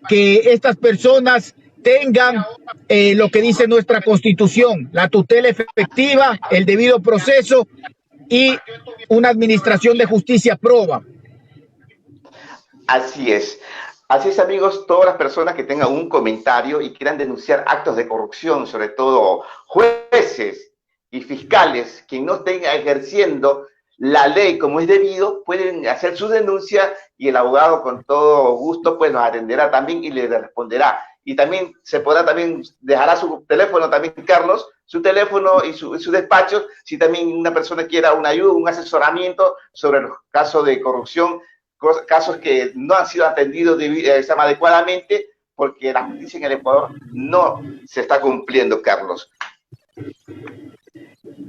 que estas personas tengan lo que dice nuestra Constitución, la tutela efectiva, el debido proceso y una administración de justicia proba. Así es. Así es, amigos, todas las personas que tengan un comentario y quieran denunciar actos de corrupción, sobre todo jueces y fiscales que no estén ejerciendo la ley como es debido, pueden hacer su denuncia y el abogado con todo gusto pues nos atenderá también y le responderá. Y también se podrá también, dejará su teléfono también, Carlos, su teléfono y su despacho, si también una persona quiera una ayuda, un asesoramiento sobre los casos de corrupción, casos que no han sido atendidos adecuadamente porque la justicia en el Ecuador no se está cumpliendo, Carlos.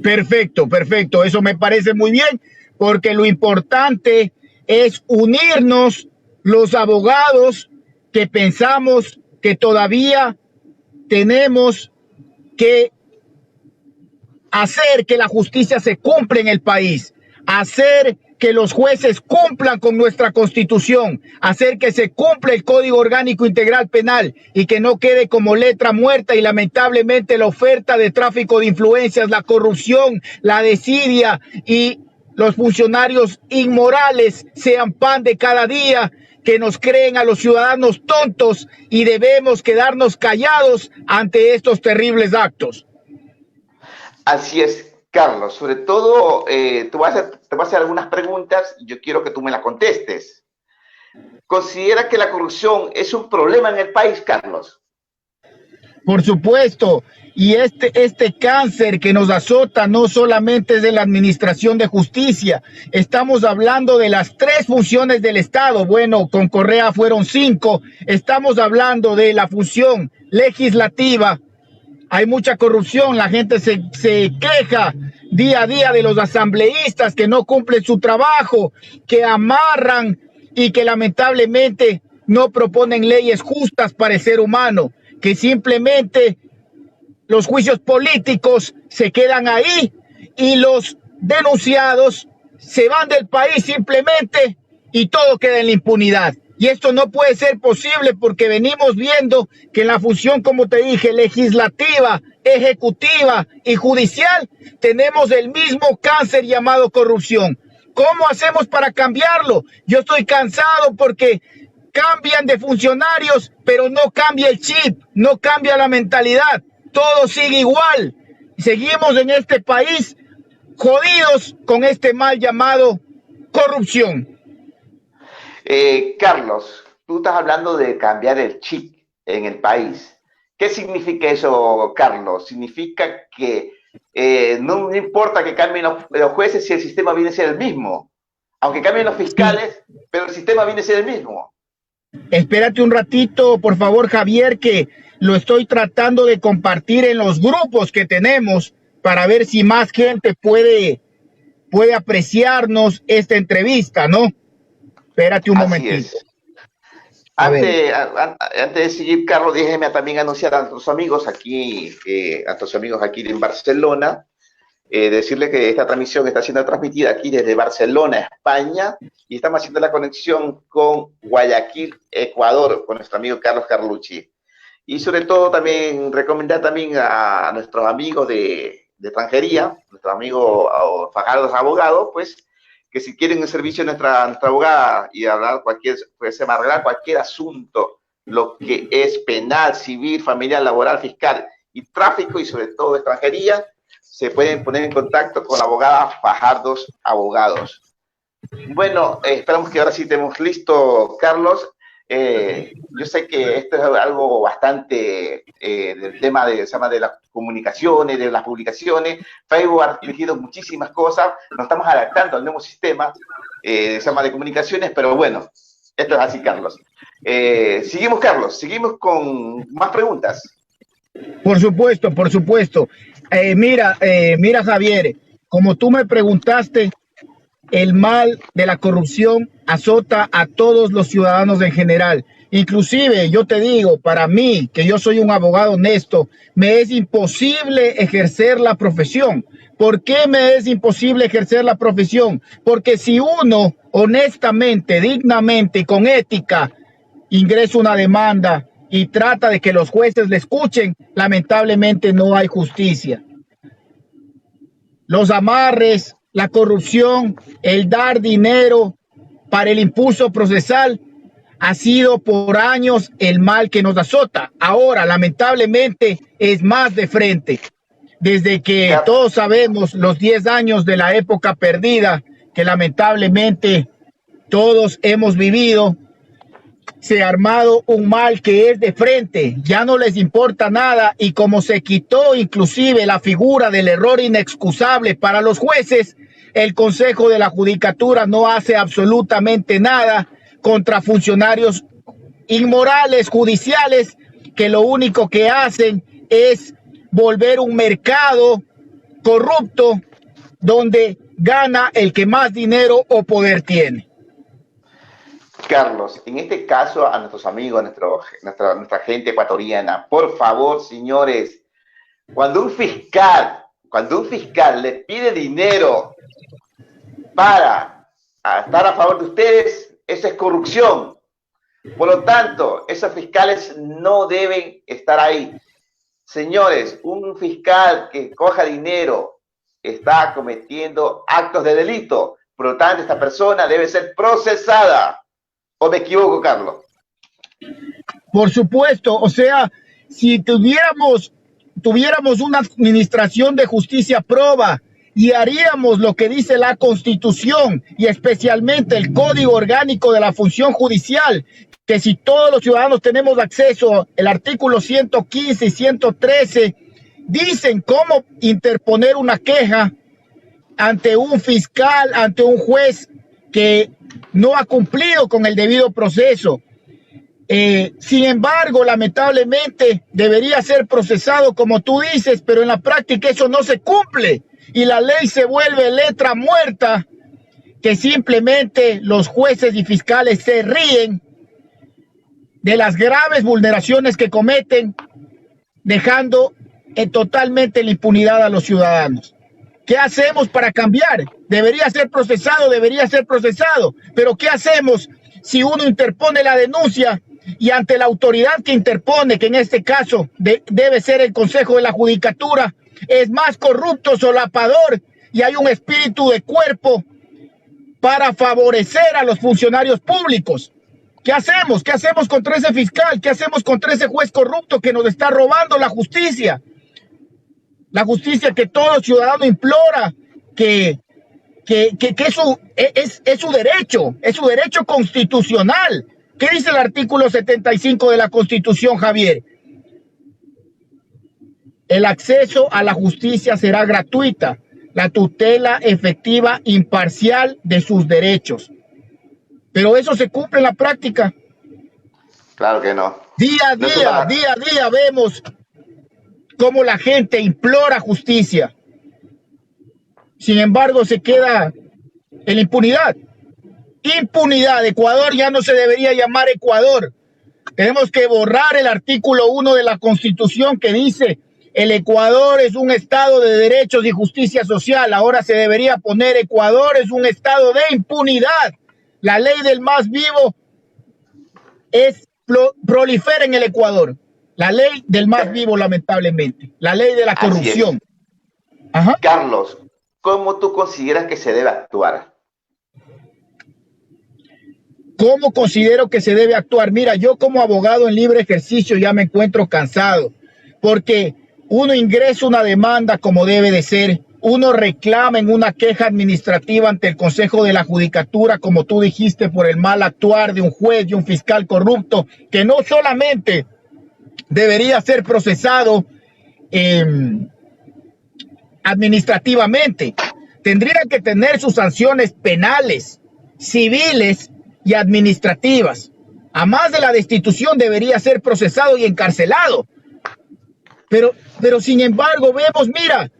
Perfecto, perfecto. Eso me parece muy bien, porque lo importante es unirnos los abogados que pensamos que todavía tenemos que hacer que la justicia se cumpla en el país, hacer que los jueces cumplan con nuestra Constitución, hacer que se cumpla el Código Orgánico Integral Penal y que no quede como letra muerta y lamentablemente la oferta de tráfico de influencias, la corrupción, la desidia y los funcionarios inmorales sean pan de cada día, que nos creen a los ciudadanos tontos y debemos quedarnos callados ante estos terribles actos. Así es. Carlos, sobre te voy a hacer algunas preguntas y yo quiero que tú me las contestes. ¿Considera que la corrupción es un problema en el país, Carlos? Por supuesto, y este cáncer que nos azota no solamente es de la administración de justicia, estamos hablando de las 3 funciones del Estado, bueno, con Correa fueron 5, estamos hablando de la función legislativa. Hay mucha corrupción, la gente se queja día a día de los asambleístas que no cumplen su trabajo, que amarran y que lamentablemente no proponen leyes justas para el ser humano, que simplemente los juicios políticos se quedan ahí y los denunciados se van del país simplemente y todo queda en la impunidad. Y esto no puede ser posible porque venimos viendo que en la función, como te dije, legislativa, ejecutiva y judicial, tenemos el mismo cáncer llamado corrupción. ¿Cómo hacemos para cambiarlo? Yo estoy cansado porque cambian de funcionarios, pero no cambia el chip, no cambia la mentalidad. Todo sigue igual. Seguimos en este país jodidos con este mal llamado corrupción. Carlos, tú estás hablando de cambiar el chip en el país. ¿Qué significa eso, Carlos? Significa que no importa que cambien los jueces si el sistema viene a ser el mismo. Aunque cambien los fiscales, pero el sistema viene a ser el mismo. Espérate un ratito, por favor, Javier, que lo estoy tratando de compartir en los grupos que tenemos para ver si más gente puede apreciarnos esta entrevista, ¿no? Espérate un momentito. Antes de seguir, Carlos, déjeme también anunciar a nuestros amigos aquí, en Barcelona, decirle que esta transmisión está siendo transmitida aquí desde Barcelona, España, y estamos haciendo la conexión con Guayaquil, Ecuador, con nuestro amigo Carlos Carlucci. Y sobre todo también recomendar también a nuestros amigos de extranjería, nuestro amigo Fajardo Abogado, pues, que si quieren el servicio de nuestra abogada y hablar arreglar cualquier asunto, lo que es penal, civil, familiar, laboral, fiscal y tráfico y sobre todo extranjería, se pueden poner en contacto con la abogada Fajardos Abogados. Bueno, esperamos que ahora sí estemos listo, Carlos. Yo sé que esto es algo bastante del tema de las comunicaciones, de las publicaciones. Facebook ha elegido muchísimas cosas, nos estamos adaptando al nuevo sistema de comunicaciones, pero bueno, esto es así, Carlos. Seguimos, Carlos, seguimos con más preguntas. Por supuesto, por supuesto. Mira, Javier, como tú me preguntaste, el mal de la corrupción azota a todos los ciudadanos en general. Inclusive, yo te digo, para mí, que yo soy un abogado honesto, me es imposible ejercer la profesión. ¿Por qué me es imposible ejercer la profesión? Porque si uno honestamente, dignamente y con ética ingresa una demanda y trata de que los jueces le escuchen, lamentablemente no hay justicia. Los amarres, la corrupción, el dar dinero para el impulso procesal ha sido por años el mal que nos azota. Ahora, lamentablemente, es más de frente. Desde que todos sabemos los 10 años de la época perdida, que lamentablemente todos hemos vivido, se ha armado un mal que es de frente, ya no les importa nada, y como se quitó inclusive la figura del error inexcusable para los jueces, el Consejo de la Judicatura no hace absolutamente nada contra funcionarios inmorales judiciales que lo único que hacen es volver un mercado corrupto donde gana el que más dinero o poder tiene. Carlos, en este caso a nuestros amigos, nuestra gente ecuatoriana, por favor, señores, cuando un fiscal le pide dinero para estar a favor de ustedes, eso es corrupción. Por lo tanto, esos fiscales no deben estar ahí. Señores, un fiscal que coja dinero está cometiendo actos de delito. Por lo tanto, esta persona debe ser procesada. ¿O me equivoco, Carlos? Por supuesto, o sea, si tuviéramos una administración de justicia proba y haríamos lo que dice la Constitución y especialmente el Código Orgánico de la Función Judicial, que si todos los ciudadanos tenemos acceso, el artículo 115 y 113 dicen cómo interponer una queja ante un fiscal, ante un juez que no ha cumplido con el debido proceso. Sin embargo, lamentablemente debería ser procesado como tú dices, pero en la práctica eso no se cumple y la ley se vuelve letra muerta, que simplemente los jueces y fiscales se ríen de las graves vulneraciones que cometen, dejando totalmente la impunidad a los ciudadanos. ¿Qué hacemos para cambiar? Debería ser procesado, pero ¿qué hacemos si uno interpone la denuncia y ante la autoridad que interpone, que en este caso debe ser el Consejo de la Judicatura, es más corrupto, solapador y hay un espíritu de cuerpo para favorecer a los funcionarios públicos? ¿Qué hacemos? ¿Qué hacemos contra ese fiscal? ¿Qué hacemos contra ese juez corrupto que nos está robando la justicia? La justicia que todo ciudadano implora, que es su derecho constitucional. ¿Qué dice el artículo 75 de la Constitución, Javier? El acceso a la justicia será gratuita, la tutela efectiva, imparcial de sus derechos. Pero eso se cumple en la práctica. Claro que no. Día a día vemos cómo la gente implora justicia. Sin embargo, se queda en la impunidad. Impunidad. Ecuador ya no se debería llamar Ecuador. Tenemos que borrar el artículo 1 de la Constitución que dice el Ecuador es un estado de derechos y justicia social. Ahora se debería poner Ecuador es un estado de impunidad. La ley del más vivo prolifera en el Ecuador. La ley del más vivo, lamentablemente. La ley de la corrupción. Ajá. Carlos, ¿cómo tú consideras que se debe actuar? ¿Cómo considero que se debe actuar? Mira, yo como abogado en libre ejercicio ya me encuentro cansado, porque uno ingresa una demanda como debe de ser, uno reclama en una queja administrativa ante el Consejo de la Judicatura, como tú dijiste, por el mal actuar de un juez y un fiscal corrupto, que no solamente debería ser procesado administrativamente, tendría que tener sus sanciones penales, civiles y administrativas. A más de la destitución debería ser procesado y encarcelado. Pero sin embargo vemos, mira,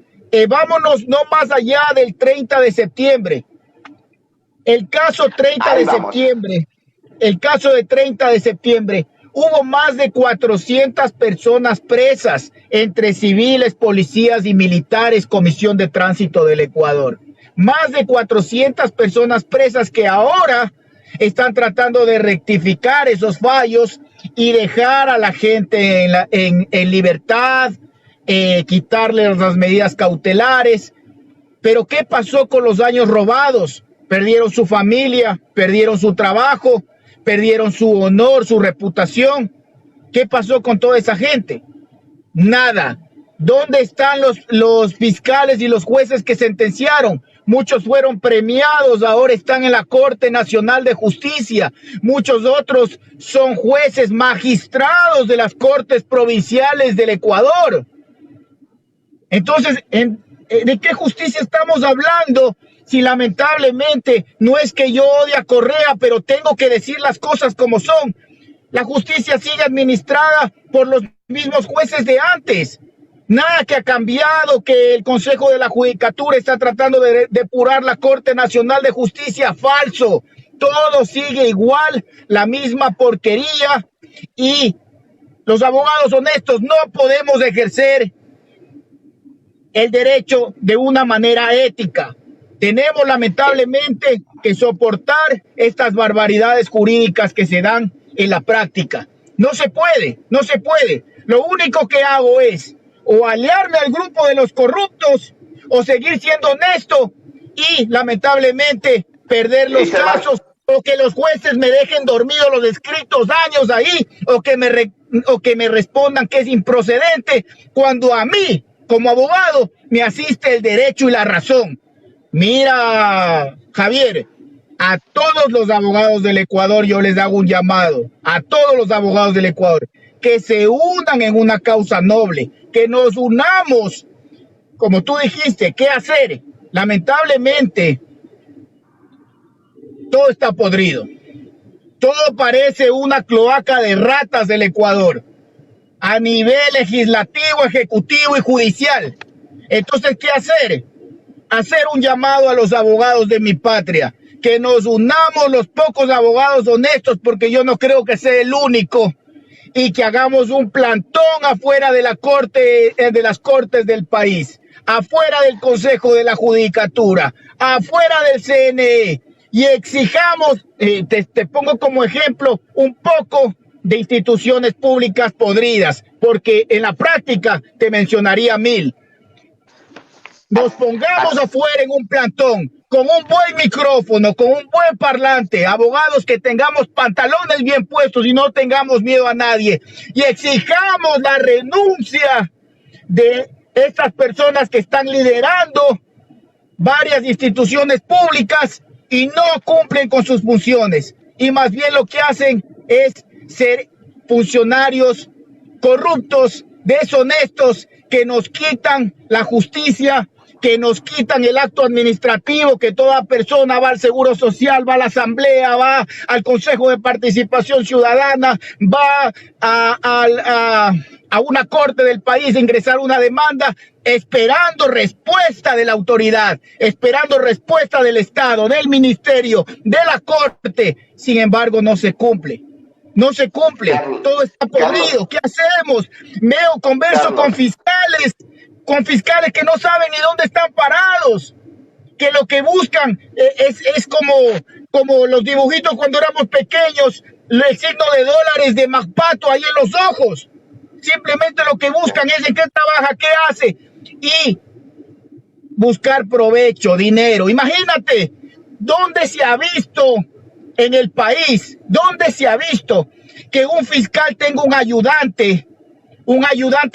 vámonos no más allá del 30 de septiembre. El caso de 30 de septiembre, hubo más de 400 personas presas entre civiles, policías y militares, Comisión de Tránsito del Ecuador. Más de 400 personas presas que ahora están tratando de rectificar esos fallos y dejar a la gente en libertad, quitarles las medidas cautelares. Pero ¿qué pasó con los años robados? Perdieron su familia, perdieron su trabajo, perdieron su honor, su reputación. ¿Qué pasó con toda esa gente? Nada. ¿Dónde están los fiscales y los jueces que sentenciaron? Muchos fueron premiados, ahora están en la Corte Nacional de Justicia. Muchos otros son jueces magistrados de las Cortes Provinciales del Ecuador. Entonces, ¿de qué justicia estamos hablando? Si lamentablemente no es que yo odie a Correa, pero tengo que decir las cosas como son. La justicia sigue administrada por los mismos jueces de antes. Nada que ha cambiado, que el Consejo de la Judicatura está tratando de depurar la Corte Nacional de Justicia. Falso. Todo sigue igual, la misma porquería. Y los abogados honestos no podemos ejercer el derecho de una manera ética. Tenemos lamentablemente que soportar estas barbaridades jurídicas que se dan en la práctica. No se puede, no se puede. Lo único que hago es o aliarme al grupo de los corruptos o seguir siendo honesto y lamentablemente perder los casos, o que los jueces me dejen dormido los escritos años ahí, o que me respondan que es improcedente cuando a mí como abogado me asiste el derecho y la razón. Mira, Javier, a todos los abogados del Ecuador yo les hago un llamado, a todos los abogados del Ecuador, que se unan en una causa noble, que nos unamos, como tú dijiste, ¿qué hacer? Lamentablemente, todo está podrido. Todo parece una cloaca de ratas del Ecuador, a nivel legislativo, ejecutivo y judicial. Entonces, ¿qué hacer? Hacer un llamado a los abogados de mi patria, que nos unamos los pocos abogados honestos, porque yo no creo que sea el único, y que hagamos un plantón afuera de la corte, de las cortes del país, afuera del Consejo de la Judicatura, afuera del CNE, y exijamos, te pongo como ejemplo, un poco de instituciones públicas podridas, porque en la práctica te mencionaría 1000. Nos pongamos afuera en un plantón, con un buen micrófono, con un buen parlante, abogados que tengamos pantalones bien puestos y no tengamos miedo a nadie, y exijamos la renuncia de estas personas que están liderando varias instituciones públicas y no cumplen con sus funciones, y más bien lo que hacen es ser funcionarios corruptos, deshonestos, que nos quitan la justicia, que nos quitan el acto administrativo, que toda persona va al Seguro Social, va a la Asamblea, va al Consejo de Participación Ciudadana, va a una corte del país a ingresar una demanda, esperando respuesta de la autoridad, esperando respuesta del Estado, del Ministerio, de la Corte. Sin embargo, no se cumple. No se cumple. Todo está podrido. ¿Qué hacemos? Converso con fiscales que no saben ni dónde están parados, que lo que buscan es como los dibujitos cuando éramos pequeños, el signo de dólares de MacPato ahí en los ojos. Simplemente lo que buscan es en qué trabaja, qué hace, y buscar provecho, dinero. Imagínate, ¿dónde se ha visto en el país, dónde se ha visto que un fiscal tenga un ayudante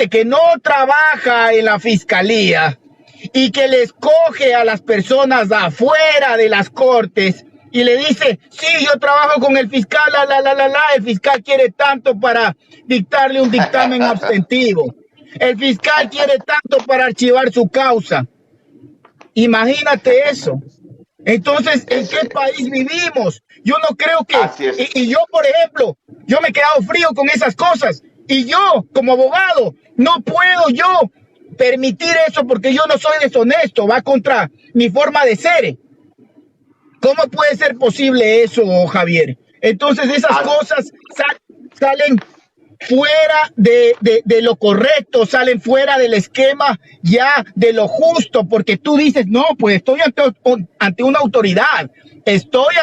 que no trabaja en la fiscalía y que le escoge a las personas de afuera de las cortes y le dice, sí, yo trabajo con el fiscal, el fiscal quiere tanto para dictarle un dictamen abstentivo, el fiscal quiere tanto para archivar su causa? Imagínate eso. Entonces, ¿en qué país vivimos? Yo no creo que, y yo, por ejemplo, yo me he quedado frío con esas cosas. Y yo, como abogado, no puedo yo permitir eso porque yo no soy deshonesto, va contra mi forma de ser. ¿Cómo puede ser posible eso, Javier? Entonces esas cosas salen fuera de lo correcto, salen fuera del esquema ya de lo justo, porque tú dices, no, pues estoy ante una autoridad, estoy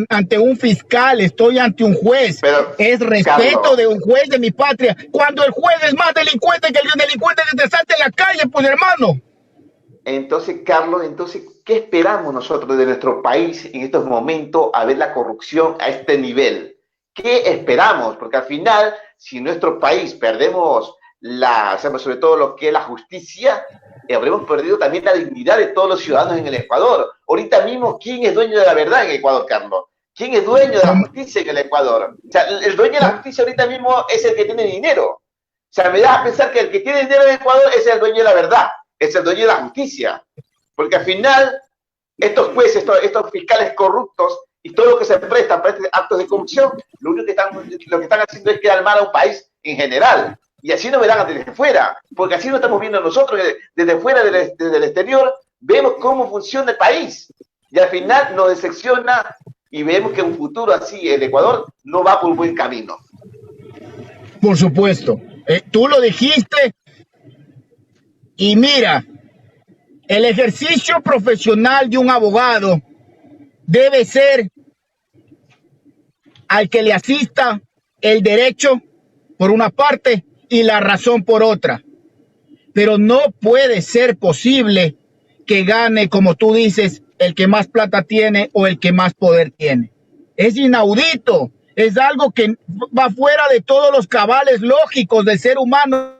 ante un fiscal, estoy ante un juez. Pero, es respeto, Carlos, de un juez de mi patria, cuando el juez es más delincuente que el delincuente que te salta en la calle, pues hermano. Entonces, Carlos, ¿qué esperamos nosotros de nuestro país en estos momentos a ver la corrupción a este nivel? ¿Qué esperamos? Porque al final, si en nuestro país perdemos sobre todo lo que es la justicia, habremos perdido también la dignidad de todos los ciudadanos en el Ecuador. Ahorita mismo, ¿quién es dueño de la verdad en Ecuador, Carlos? ¿Quién es dueño de la justicia en el Ecuador? O sea, el dueño de la justicia ahorita mismo es el que tiene dinero. O sea, me da a pensar que el que tiene dinero en Ecuador es el dueño de la verdad, es el dueño de la justicia. Porque al final, estos jueces, estos fiscales corruptos, y todo lo que se presta para estos actos de corrupción, lo único que están haciendo es quedar mal a un país en general. Y así no verán desde fuera, porque así no estamos viendo nosotros desde fuera, desde el exterior, vemos cómo funciona el país. Y al final nos decepciona y vemos que en un futuro así el Ecuador no va por un buen camino. Por supuesto. Tú lo dijiste. Y mira, el ejercicio profesional de un abogado debe ser al que le asista el derecho por una parte y la razón por otra. Pero no puede ser posible que gane, como tú dices, el que más plata tiene o el que más poder tiene. Es inaudito, es algo que va fuera de todos los cabales lógicos del ser humano,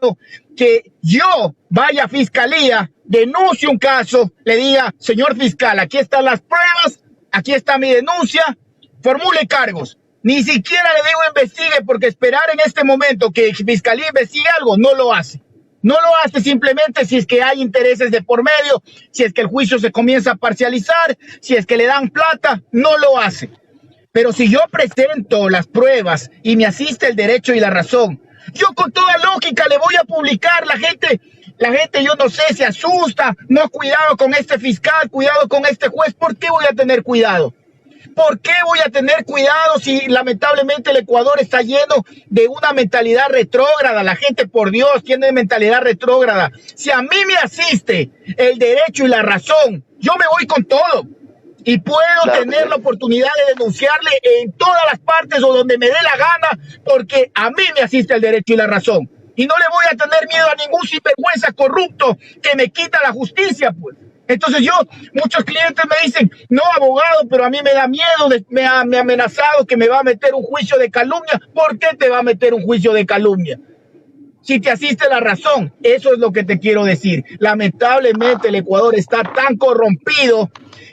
que yo vaya a fiscalía, denuncie un caso, le diga, señor fiscal, aquí están las pruebas, aquí está mi denuncia, formule cargos. Ni siquiera le digo investigue, porque esperar en este momento que Fiscalía investigue algo, no lo hace. No lo hace simplemente si es que hay intereses de por medio, si es que el juicio se comienza a parcializar, si es que le dan plata, no lo hace. Pero si yo presento las pruebas y me asiste el derecho y la razón, yo con toda lógica le voy a publicar. La gente, yo no sé, se asusta. No, cuidado con este fiscal, cuidado con este juez. ¿Por qué voy a tener cuidado? ¿Por qué voy a tener cuidado si lamentablemente el Ecuador está lleno de una mentalidad retrógrada? La gente, por Dios, tiene mentalidad retrógrada. Si a mí me asiste el derecho y la razón, yo me voy con todo. Y puedo tener la oportunidad de denunciarle en todas las partes o donde me dé la gana, porque a mí me asiste el derecho y la razón. Y no le voy a tener miedo a ningún sinvergüenza corrupto que me quita la justicia, pues. Entonces muchos clientes me dicen, no, abogado, pero a mí me da miedo, me ha amenazado que me va a meter un juicio de calumnia. ¿Por qué te va a meter un juicio de calumnia? Si te asiste la razón, eso es lo que te quiero decir. Lamentablemente el Ecuador está tan corrompido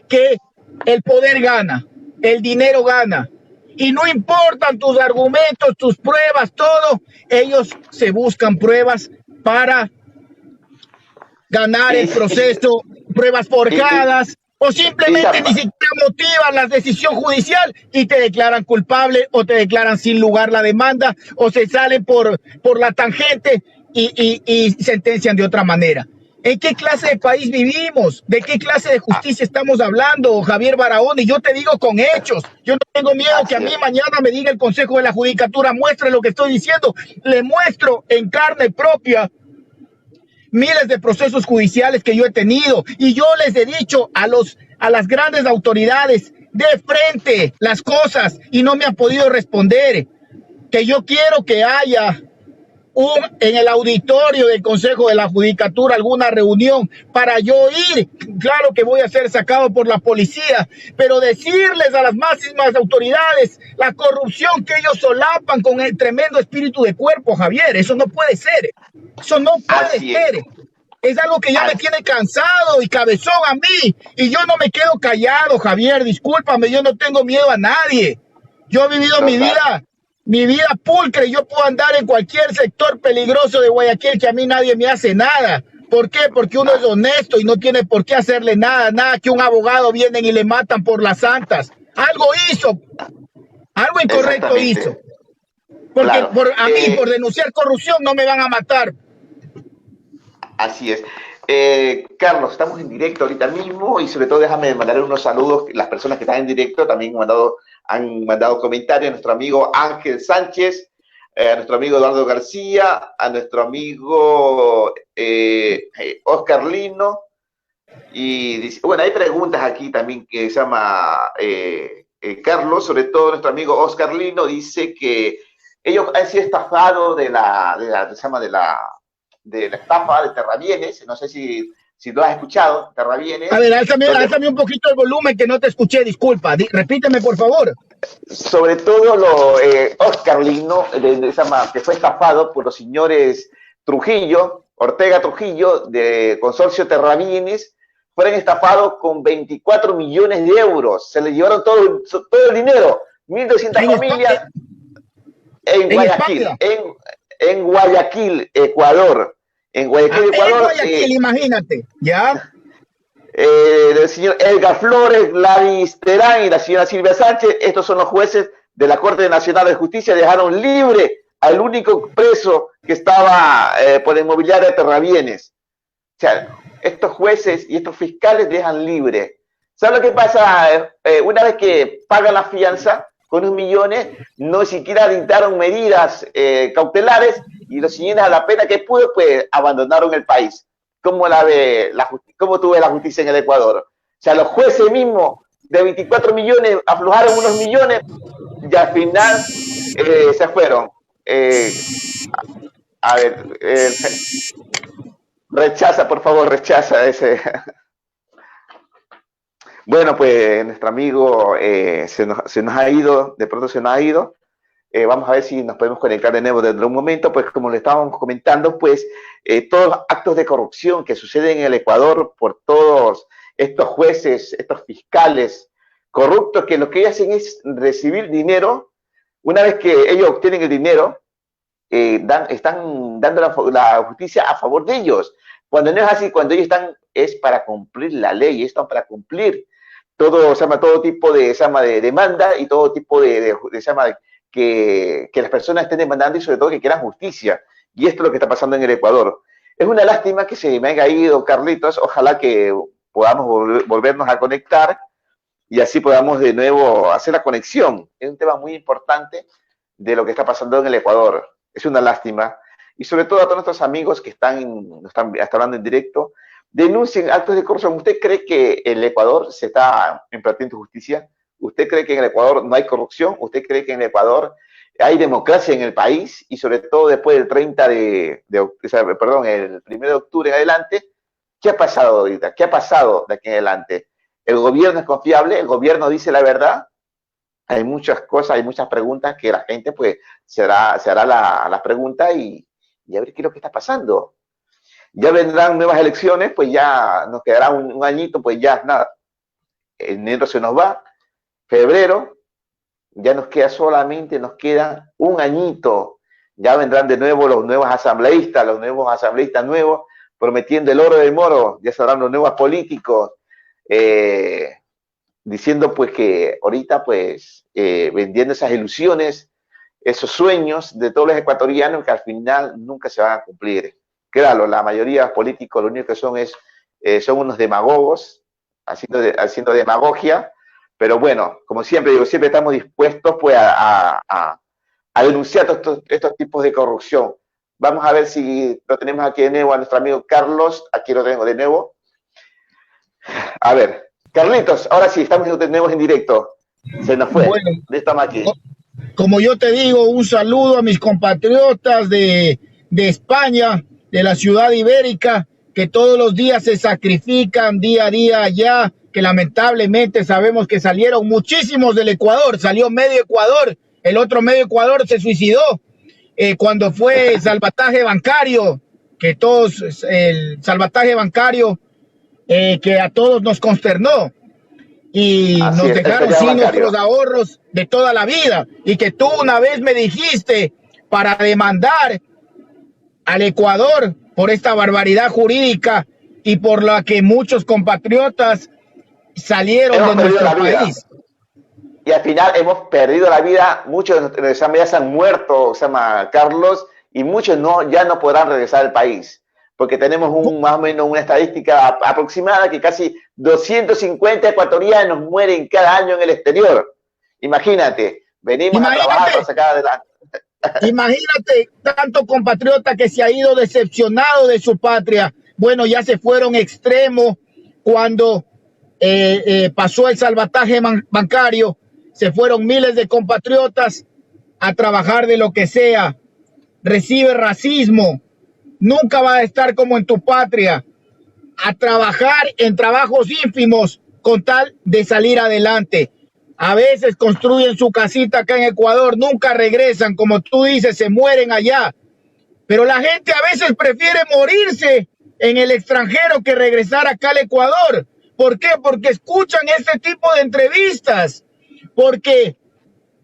que el poder gana, el dinero gana. Y no importan tus argumentos, tus pruebas, todo. Ellos se buscan pruebas para ganar el proceso, pruebas forjadas, o simplemente ni siquiera motivan la decisión judicial y te declaran culpable o te declaran sin lugar la demanda o se salen por la tangente y sentencian de otra manera. ¿En qué clase de país vivimos? ¿De qué clase de justicia estamos hablando, Javier Barahona? Y yo te digo con hechos. Yo no tengo miedo que a mí mañana me diga el Consejo de la Judicatura, muestre lo que estoy diciendo. Le muestro en carne propia miles de procesos judiciales que yo he tenido, y yo les he dicho a las grandes autoridades de frente las cosas y no me han podido responder. Que yo quiero que haya en el auditorio del Consejo de la Judicatura alguna reunión para yo ir. Claro que voy a ser sacado por la policía, pero decirles a las máximas autoridades la corrupción que ellos solapan con el tremendo espíritu de cuerpo, Javier. Eso no puede ser. Eso no puede ser. Es algo que ya me tiene cansado y cabezón a mí. Y yo no me quedo callado, Javier. Discúlpame, yo no tengo miedo a nadie. Yo he vivido mi vida pulcre. Yo puedo andar en cualquier sector peligroso de Guayaquil que a mí nadie me hace nada. ¿Por qué? Porque uno es honesto y no tiene por qué hacerle nada que un abogado vienen y le matan por las santas. Algo hizo. Algo incorrecto hizo. Porque a mí, por denunciar corrupción, no me van a matar. Así es. Carlos, estamos en directo ahorita mismo y sobre todo déjame mandar unos saludos. Las personas que están en directo también han mandado comentarios. Nuestro amigo Ángel Sánchez, a nuestro amigo Eduardo García, a nuestro amigo Oscar Lino, y dice, bueno, hay preguntas aquí también que se llama Carlos, sobre todo nuestro amigo Oscar Lino, dice que ellos han sido estafados de la estafa de Terrabienes, no sé si lo has escuchado, Terrabienes. A ver, álzame un poquito el volumen que no te escuché, disculpa. Repíteme, por favor. Sobre todo Oscar Lino, que fue estafado por los señores Trujillo, Ortega Trujillo, de Consorcio Terrabienes, fueron estafados con 24 millones de euros. Se les llevaron todo el dinero, 1.200 familias en Guayaquil, en Guayaquil, Ecuador. En Guayaquil, Ecuador. En Guayaquil, imagínate, ¿ya? El señor Edgar Flores, Gladys Terán y la señora Silvia Sánchez, estos son los jueces de la Corte Nacional de Justicia, dejaron libre al único preso que estaba por la inmobiliaria Terrabienes. O sea, estos jueces y estos fiscales dejan libre. ¿Sabes lo que pasa? Una vez que pagan la fianza con unos millones, no siquiera dictaron medidas cautelares y los señores a la pena que pudo, pues abandonaron el país. ¿Cómo tú ves la justicia en el Ecuador? O sea, los jueces mismos de 24 millones aflojaron unos millones y al final se fueron. A ver, rechaza, por favor, rechaza ese. Bueno, pues nuestro amigo se nos ha ido, de pronto se nos ha ido. Vamos a ver si nos podemos conectar de nuevo dentro de un momento. Pues como le estábamos comentando, pues todos los actos de corrupción que suceden en el Ecuador por todos estos jueces, estos fiscales corruptos, que lo que hacen es recibir dinero. Una vez que ellos obtienen el dinero, están dando la justicia a favor de ellos. Cuando no es así, cuando ellos es para cumplir la ley, están para cumplir todo tipo de demanda y todo tipo que las personas estén demandando y sobre todo que quieran justicia. Y esto es lo que está pasando en el Ecuador. Es una lástima que se me haya ido, Carlitos. Ojalá que podamos volvernos a conectar y así podamos de nuevo hacer la conexión. Es un tema muy importante de lo que está pasando en el Ecuador. Es una lástima. Y sobre todo a todos nuestros amigos que están hablando en directo, denuncien actos de corrupción. ¿Usted cree que el Ecuador se está impartiendo justicia? ¿Usted cree que en el Ecuador no hay corrupción? ¿Usted cree que en el Ecuador hay democracia en el país? Y sobre todo después del el 1 de octubre en adelante, ¿qué ha pasado ahorita? ¿Qué ha pasado de aquí en adelante? ¿El gobierno es confiable? ¿El gobierno dice la verdad? Hay muchas cosas, hay muchas preguntas que la gente pues se hará las preguntas y a ver qué es lo que está pasando. Ya vendrán nuevas elecciones, pues ya nos quedará un añito, pues ya nada. Enero se nos va, febrero, ya nos queda un añito. Ya vendrán de nuevo los nuevos asambleístas nuevos, prometiendo el oro del moro, ya serán los nuevos políticos, diciendo pues que ahorita pues vendiendo esas ilusiones, esos sueños de todos los ecuatorianos que al final nunca se van a cumplir. Claro, la mayoría de los políticos lo único que son unos demagogos, haciendo demagogia, pero bueno, como siempre digo, siempre estamos dispuestos pues a denunciar estos tipos de corrupción. Vamos a ver si lo tenemos aquí de nuevo a nuestro amigo Carlos. Aquí lo tengo de nuevo. A ver, Carlitos, ahora sí, estamos de nuevo en directo. Se nos fue. Bueno, estamos aquí. Como yo te digo, un saludo a mis compatriotas de España, de la ciudad ibérica, que todos los días se sacrifican día a día allá, que lamentablemente sabemos que salieron muchísimos del Ecuador, salió medio Ecuador, el otro medio Ecuador se suicidó cuando fue el salvataje bancario, el salvataje bancario que a todos nos consternó y así nos dejaron sin bancario. Nuestros ahorros de toda la vida, y que tú una vez me dijiste para demandar al Ecuador por esta barbaridad jurídica y por la que muchos compatriotas salieron de nuestro país. Y al final hemos perdido la vida, muchos ya se han muerto, Carlos, y muchos ya no podrán regresar al país, porque tenemos más o menos una estadística aproximada que casi 250 ecuatorianos mueren cada año en el exterior. Imagínate, venimos a trabajar para sacar adelante. Imagínate tanto compatriota que se ha ido decepcionado de su patria. Bueno, ya se fueron extremos cuando pasó el salvataje bancario. Se fueron miles de compatriotas a trabajar de lo que sea. Recibe racismo. Nunca va a estar como en tu patria. A trabajar en trabajos ínfimos con tal de salir adelante. A veces construyen su casita acá en Ecuador, nunca regresan, como tú dices, se mueren allá. Pero la gente a veces prefiere morirse en el extranjero que regresar acá al Ecuador. ¿Por qué? Porque escuchan este tipo de entrevistas, porque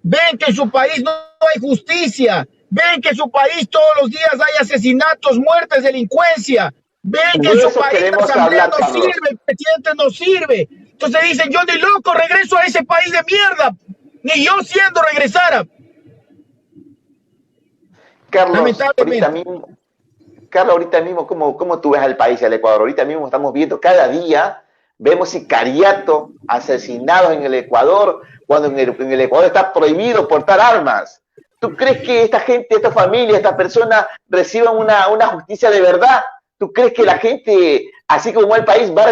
ven que en su país no hay justicia, ven que en su país todos los días hay asesinatos, muertes, delincuencia, ven que en su país la asamblea no sirve, el presidente no sirve. Entonces dicen, yo ni loco regreso a ese país de mierda, ni yo siendo regresara. Carlos, ahorita mismo, ¿cómo tú ves al país, al Ecuador? Ahorita mismo estamos viendo cada día, vemos sicariatos, asesinados en el Ecuador, cuando en el Ecuador está prohibido portar armas. ¿Tú crees que esta gente, esta familia, estas personas reciban una justicia de verdad? ¿Tú crees que la gente, así como el país, va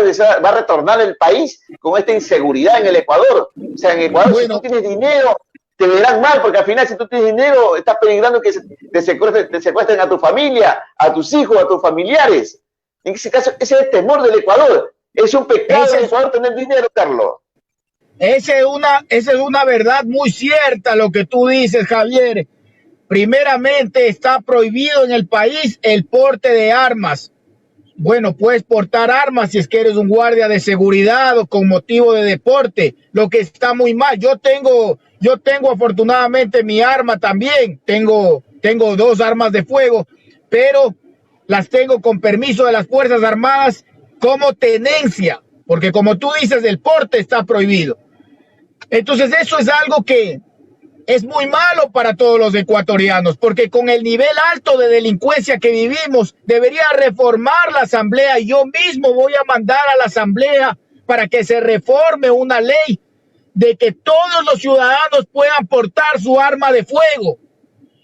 a retornar el país con esta inseguridad en el Ecuador? O sea, en Ecuador, bueno, si tú tienes dinero, te verán mal, porque al final, si tú tienes dinero, estás peligrando que te secuestren a tu familia, a tus hijos, a tus familiares. En ese caso, ese es el temor del Ecuador. Es un pecado en Ecuador tener dinero, Carlos. Esa es una verdad muy cierta lo que tú dices, Javier. Primeramente, está prohibido en el país el porte de armas. Bueno, puedes portar armas si es que eres un guardia de seguridad o con motivo de deporte, lo que está muy mal. Yo tengo afortunadamente mi arma también. Tengo 2 armas de fuego, pero las tengo con permiso de las Fuerzas Armadas como tenencia, porque como tú dices, el porte está prohibido. Entonces eso es algo que es muy malo para todos los ecuatorianos, porque con el nivel alto de delincuencia que vivimos, debería reformar la asamblea. Yo mismo voy a mandar a la asamblea para que se reforme una ley de que todos los ciudadanos puedan portar su arma de fuego.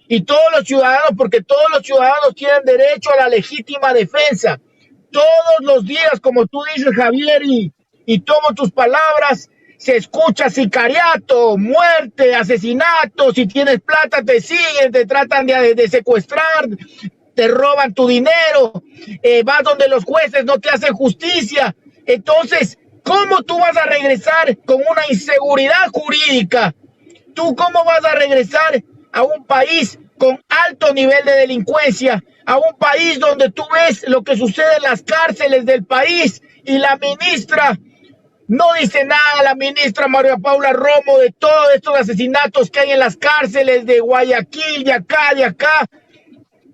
Y todos los ciudadanos, porque todos los ciudadanos tienen derecho a la legítima defensa. Todos los días, como tú dices, Javier, y tomo tus palabras, se escucha sicariato, muerte, asesinato. Si tienes plata te siguen, te tratan de secuestrar, te roban tu dinero, vas donde los jueces no te hacen justicia. Entonces, ¿cómo tú vas a regresar con una inseguridad jurídica? ¿Tú cómo vas a regresar a un país con alto nivel de delincuencia, a un país donde tú ves lo que sucede en las cárceles del país y la ministra no dice nada, la ministra María Paula Romo, de todos estos asesinatos que hay en las cárceles de Guayaquil, de acá,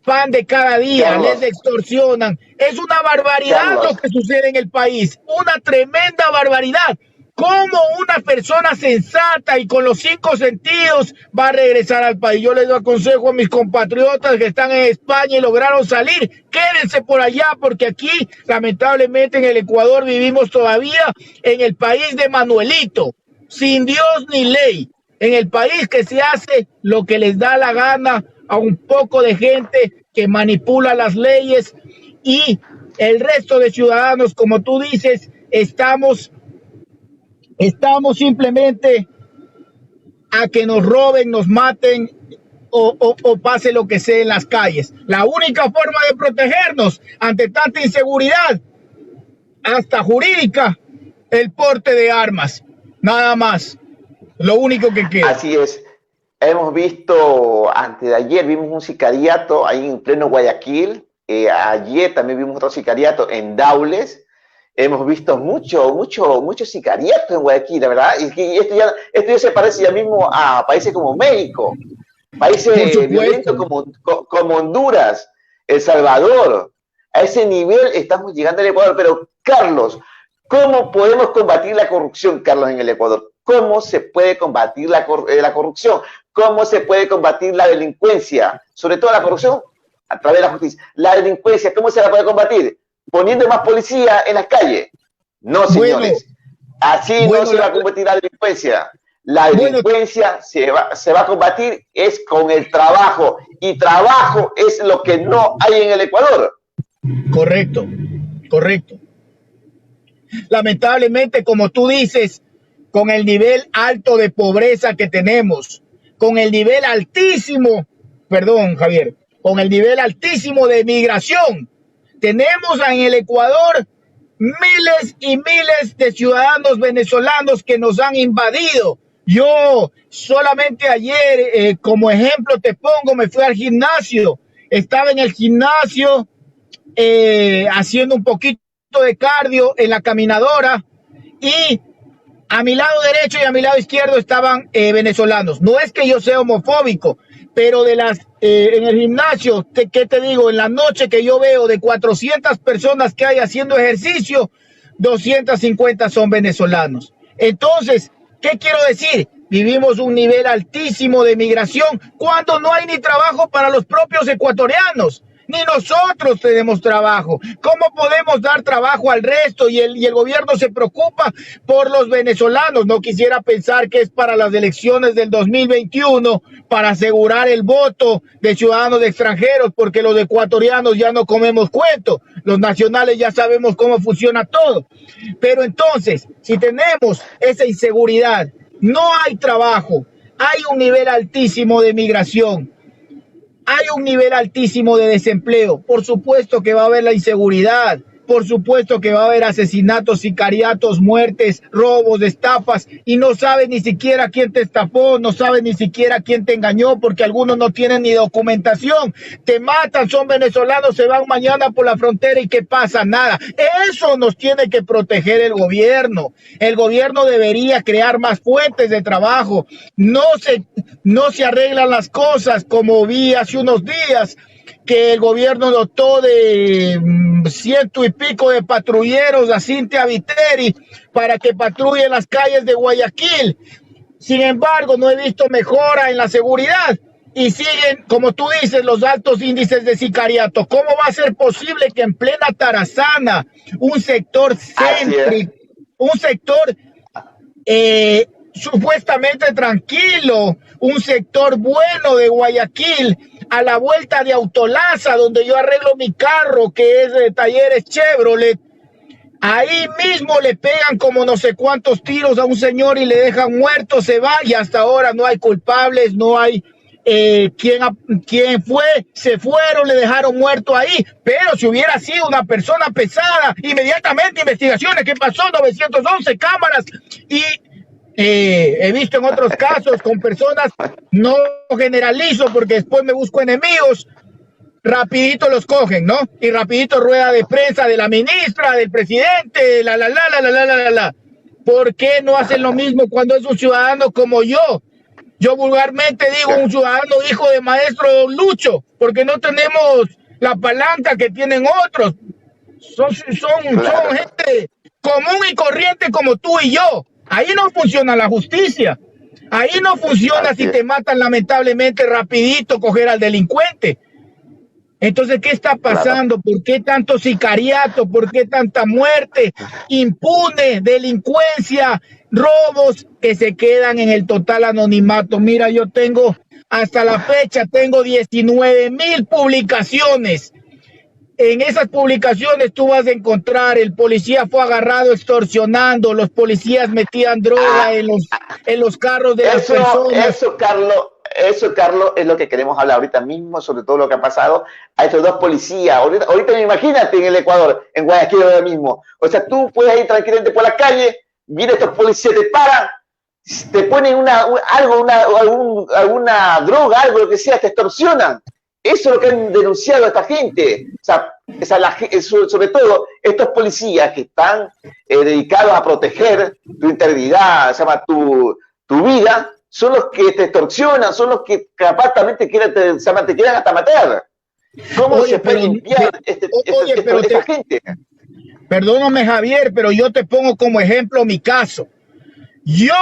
pan de cada día, Carlos, les extorsionan? Es una barbaridad, Carlos, lo que sucede en el país, una tremenda barbaridad. ¿Cómo una persona sensata y con los 5 sentidos va a regresar al país? Yo les doy consejo a mis compatriotas que están en España y lograron salir. Quédense por allá, porque aquí, lamentablemente, en el Ecuador vivimos todavía en el país de Manuelito, sin Dios ni ley. En el país que se hace lo que les da la gana a un poco de gente que manipula las leyes, y el resto de ciudadanos, como tú dices, estamos simplemente a que nos roben, nos maten o pase lo que sea en las calles. La única forma de protegernos ante tanta inseguridad, hasta jurídica, el porte de armas. Nada más. Lo único que queda. Así es. Hemos visto, antes de ayer vimos un sicariato ahí en pleno Guayaquil. Ayer también vimos otro sicariato en Daules. Hemos visto mucho sicariato en Guayaquil, la verdad. Y esto ya se parece ya mismo a países como México, países violentos como Honduras, El Salvador. A ese nivel estamos llegando al Ecuador. Pero, Carlos, ¿cómo podemos combatir la corrupción, Carlos, en el Ecuador? ¿Cómo se puede combatir la corrupción? ¿Cómo se puede combatir la delincuencia? Sobre todo la corrupción a través de la justicia. La delincuencia, ¿cómo se la puede combatir? ¿Poniendo más policía en las calles? No, señores. Así no se va a combatir la delincuencia. La delincuencia se va a combatir es con el trabajo, y trabajo es lo que no hay en el Ecuador. Correcto, correcto. Lamentablemente, como tú dices, con el nivel alto de pobreza que tenemos, con el nivel altísimo, perdón, Javier, con el nivel altísimo de migración, tenemos en el Ecuador miles y miles de ciudadanos venezolanos que nos han invadido. Yo solamente ayer, como ejemplo te pongo, me fui al gimnasio. Estaba en el gimnasio haciendo un poquito de cardio en la caminadora y a mi lado derecho y a mi lado izquierdo estaban venezolanos. No es que yo sea homofóbico, pero de las en el gimnasio, ¿qué te digo? En la noche que yo veo de 400 personas que hay haciendo ejercicio, 250 son venezolanos. Entonces, ¿qué quiero decir? Vivimos un nivel altísimo de migración cuando no hay ni trabajo para los propios ecuatorianos. Ni nosotros tenemos trabajo. ¿Cómo podemos dar trabajo al resto? Y el gobierno se preocupa por los venezolanos. No quisiera pensar que es para las elecciones del 2021, para asegurar el voto de ciudadanos extranjeros, porque los ecuatorianos ya no comemos cuento. Los nacionales ya sabemos cómo funciona todo. Pero entonces, si tenemos esa inseguridad, no hay trabajo, hay un nivel altísimo de migración, hay un nivel altísimo de desempleo. Por supuesto que va a haber la inseguridad. Por supuesto que va a haber asesinatos, sicariatos, muertes, robos, estafas. Y no sabes ni siquiera quién te estafó, no sabes ni siquiera quién te engañó, porque algunos no tienen ni documentación. Te matan, son venezolanos, se van mañana por la frontera y ¿qué pasa? Nada. Eso nos tiene que proteger el gobierno. El gobierno debería crear más fuentes de trabajo. No se arreglan las cosas como vi hace unos días, que el gobierno dotó de 100 y pico de patrulleros a Cintia Viteri para que patrullen las calles de Guayaquil. Sin embargo, no he visto mejora en la seguridad y siguen, como tú dices, los altos índices de sicariato. ¿Cómo va a ser posible que en plena Tarazana, un sector céntrico, un sector supuestamente tranquilo, un sector bueno de Guayaquil, a la vuelta de Autolaza, donde yo arreglo mi carro, que es de Talleres Chevrolet, ahí mismo le pegan como no sé cuántos tiros a un señor y le dejan muerto, se va y hasta ahora no hay culpables, no hay quién fue, se fueron, le dejaron muerto ahí. Pero si hubiera sido una persona pesada, inmediatamente investigaciones, ¿qué pasó? 911 cámaras. Y he visto en otros casos con personas, no generalizo porque después me busco enemigos, rapidito los cogen, ¿no? Y rapidito rueda de prensa de la ministra, del presidente, ¿Por qué no hacen lo mismo cuando es un ciudadano como yo? Yo vulgarmente digo un ciudadano hijo de maestro Lucho, porque no tenemos la palanca que tienen otros. Son gente común y corriente como tú y yo. Ahí no funciona la justicia. Ahí no funciona si te matan lamentablemente rapidito coger al delincuente. Entonces, ¿qué está pasando? ¿Por qué tanto sicariato? ¿Por qué tanta muerte impune, delincuencia, robos que se quedan en el total anonimato? Mira, yo tengo, hasta la fecha, tengo 19,000 publicaciones. En esas publicaciones tú vas a encontrar el policía fue agarrado extorsionando, los policías metían droga en los carros de las personas. Eso, Carlos, es lo que queremos hablar ahorita mismo, sobre todo lo que ha pasado a estos dos policías. Ahorita imagínate en el Ecuador, en Guayaquil ahora mismo. O sea, tú puedes ir tranquilamente por la calle, vienen estos policías, te paran, te ponen alguna droga, algo, lo que sea, te extorsionan. Eso es lo que han denunciado a esta gente. O sea, sobre todo estos policías que están dedicados a proteger tu integridad, tu vida, son los que te extorsionan, son los que capaz también te quieran hasta matar. ¿Cómo se puede limpiar esta gente? Perdóname, Javier, pero yo te pongo como ejemplo mi caso. Yo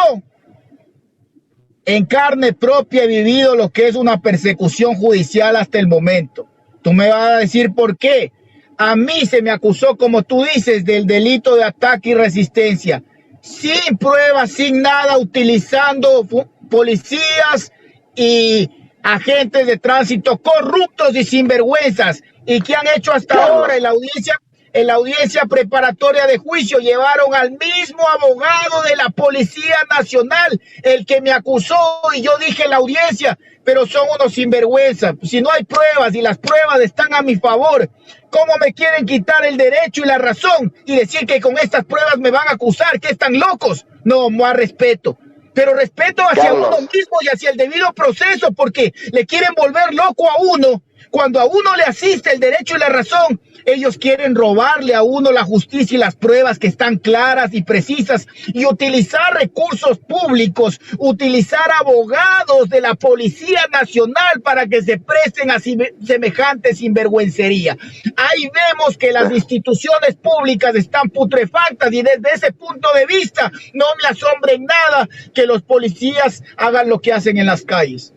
en carne propia he vivido lo que es una persecución judicial hasta el momento. Tú me vas a decir por qué. A mí se me acusó, como tú dices, del delito de ataque y resistencia. sin pruebas, sin nada, utilizando policías y agentes de tránsito corruptos y sinvergüenzas. ¿Y qué han hecho hasta Carlos, ahora en la audiencia preparatoria de juicio? Llevaron al mismo abogado de la Policía Nacional, el que me acusó, y yo dije en la audiencia, pero son unos sinvergüenzas. Si no hay pruebas y las pruebas están a mi favor, ¿cómo me quieren quitar el derecho y la razón y decir que con estas pruebas me van a acusar? ¿Que están locos? No, más respeto. Pero respeto hacia Carlos, uno mismo y hacia el debido proceso, porque le quieren volver loco a uno. Cuando a uno le asiste el derecho y la razón, ellos quieren robarle a uno la justicia y las pruebas que están claras y precisas, y utilizar recursos públicos, utilizar abogados de la Policía Nacional para que se presten a semejante sinvergüencería. Ahí vemos que las instituciones públicas están putrefactas, y desde ese punto de vista no me asombra en nada que los policías hagan lo que hacen en las calles.